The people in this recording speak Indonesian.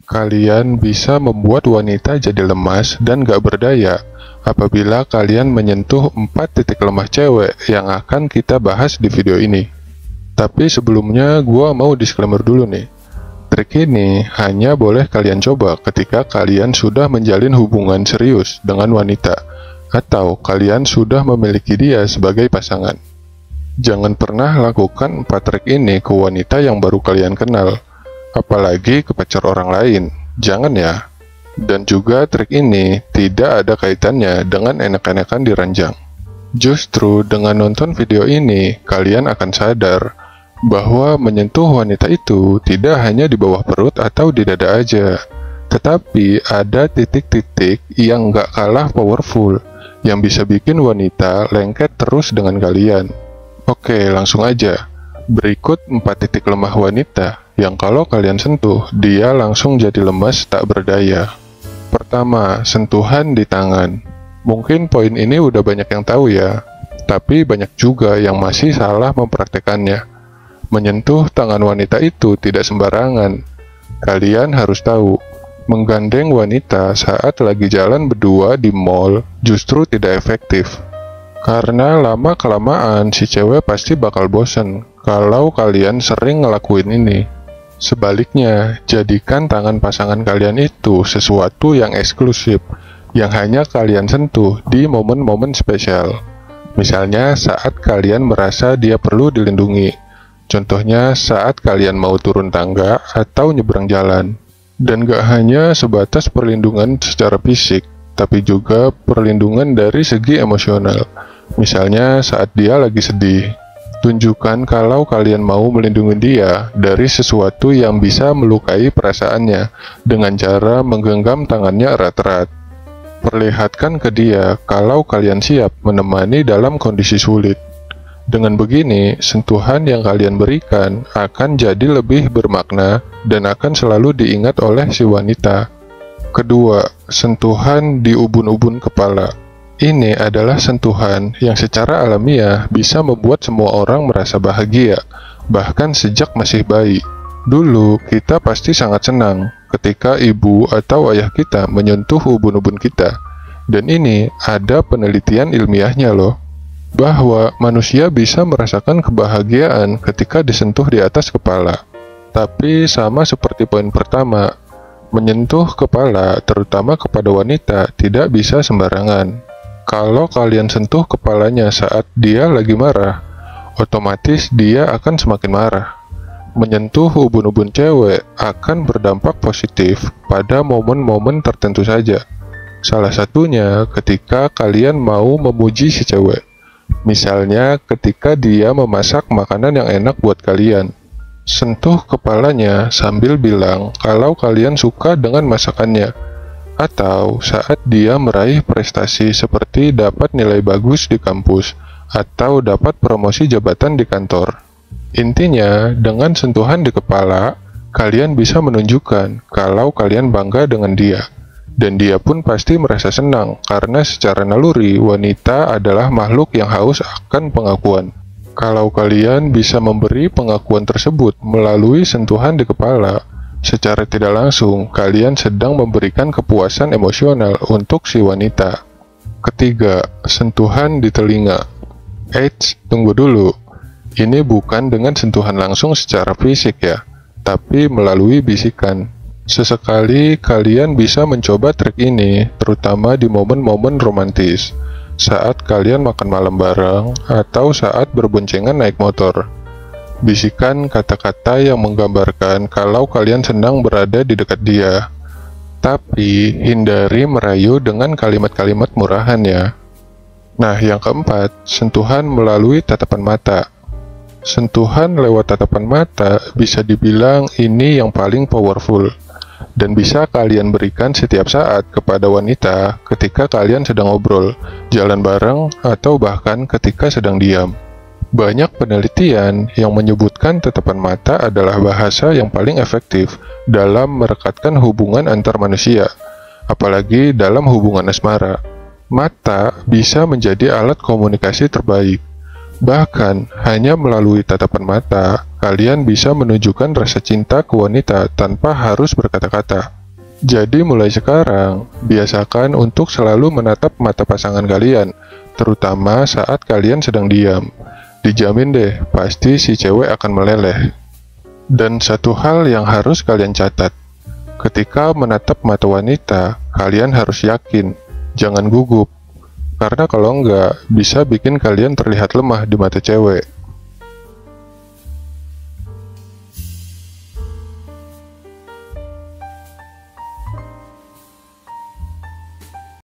Kalian bisa membuat wanita jadi lemas dan gak berdaya apabila kalian menyentuh 4 titik lemah cewek yang akan kita bahas di video ini. Tapi sebelumnya gua mau disclaimer dulu nih. Trik ini hanya boleh kalian coba ketika kalian sudah menjalin hubungan serius dengan wanita atau kalian sudah memiliki dia sebagai pasangan. Jangan pernah lakukan 4 trik ini ke wanita yang baru kalian kenal, apalagi ke pacar orang lain. Jangan ya. Dan juga trik ini tidak ada kaitannya dengan enak-enakan di ranjang. Justru dengan nonton video ini, kalian akan sadar bahwa menyentuh wanita itu tidak hanya di bawah perut atau di dada aja, tetapi ada titik-titik yang gak kalah powerful yang bisa bikin wanita lengket terus dengan kalian. Oke, langsung aja. Berikut 4 titik lemah wanita yang kalau kalian sentuh, dia langsung jadi lemas tak berdaya. Pertama, sentuhan di tangan. Mungkin poin ini udah banyak yang tahu ya, tapi banyak juga yang masih salah mempraktekannya. Menyentuh tangan wanita itu tidak sembarangan. Kalian harus tahu, menggandeng wanita saat lagi jalan berdua di mall justru tidak efektif. Karena lama-kelamaan si cewek pasti bakal bosen kalau kalian sering ngelakuin ini. Sebaliknya, jadikan tangan pasangan kalian itu sesuatu yang eksklusif, yang hanya kalian sentuh di momen-momen spesial. Misalnya saat kalian merasa dia perlu dilindungi. Contohnya saat kalian mau turun tangga atau nyebrang jalan. Dan gak hanya sebatas perlindungan secara fisik, tapi juga perlindungan dari segi emosional. Misalnya saat dia lagi sedih. Tunjukkan kalau kalian mau melindungi dia dari sesuatu yang bisa melukai perasaannya dengan cara menggenggam tangannya erat-erat. Perlihatkan ke dia kalau kalian siap menemani dalam kondisi sulit. Dengan begini, sentuhan yang kalian berikan akan jadi lebih bermakna dan akan selalu diingat oleh si wanita. Kedua, sentuhan di ubun-ubun kepala. Ini adalah sentuhan yang secara alamiah bisa membuat semua orang merasa bahagia, bahkan sejak masih bayi. Dulu, kita pasti sangat senang ketika ibu atau ayah kita menyentuh ubun-ubun kita. Dan ini ada penelitian ilmiahnya loh, bahwa manusia bisa merasakan kebahagiaan ketika disentuh di atas kepala. Tapi sama seperti poin pertama, menyentuh kepala, terutama kepada wanita, tidak bisa sembarangan. Kalau kalian sentuh kepalanya saat dia lagi marah, otomatis dia akan semakin marah. Menyentuh ubun-ubun cewek akan berdampak positif pada momen-momen tertentu saja. Salah satunya ketika kalian mau memuji si cewek. Misalnya ketika dia memasak makanan yang enak buat kalian. Sentuh kepalanya sambil bilang kalau kalian suka dengan masakannya. Atau saat dia meraih prestasi seperti dapat nilai bagus di kampus, atau dapat promosi jabatan di kantor. Intinya, dengan sentuhan di kepala, kalian bisa menunjukkan kalau kalian bangga dengan dia. Dan dia pun pasti merasa senang, karena secara naluri, wanita adalah makhluk yang haus akan pengakuan. Kalau kalian bisa memberi pengakuan tersebut melalui sentuhan di kepala, secara tidak langsung, kalian sedang memberikan kepuasan emosional untuk si wanita. Ketiga, sentuhan di telinga. Eits, tunggu dulu. Ini bukan dengan sentuhan langsung secara fisik ya, tapi melalui bisikan. Sesekali kalian bisa mencoba trik ini, terutama di momen-momen romantis, saat kalian makan malam bareng, atau saat berboncengan naik motor. Bisikan kata-kata yang menggambarkan kalau kalian senang berada di dekat dia. Tapi, hindari merayu dengan kalimat-kalimat murahan ya. Nah, yang keempat, sentuhan melalui tatapan mata. Sentuhan lewat tatapan mata bisa dibilang ini yang paling powerful, dan bisa kalian berikan setiap saat kepada wanita ketika kalian sedang ngobrol, jalan bareng, atau bahkan ketika sedang diam. Banyak penelitian yang menyebutkan tatapan mata adalah bahasa yang paling efektif dalam merekatkan hubungan antar manusia, apalagi dalam hubungan asmara. Mata bisa menjadi alat komunikasi terbaik. Bahkan, hanya melalui tatapan mata, kalian bisa menunjukkan rasa cinta ke wanita tanpa harus berkata-kata. Jadi mulai sekarang, biasakan untuk selalu menatap mata pasangan kalian, terutama saat kalian sedang diam. Dijamin deh, pasti si cewek akan meleleh. Dan satu hal yang harus kalian catat, ketika menatap mata wanita, kalian harus yakin, jangan gugup. Karena kalau enggak, bisa bikin kalian terlihat lemah di mata cewek.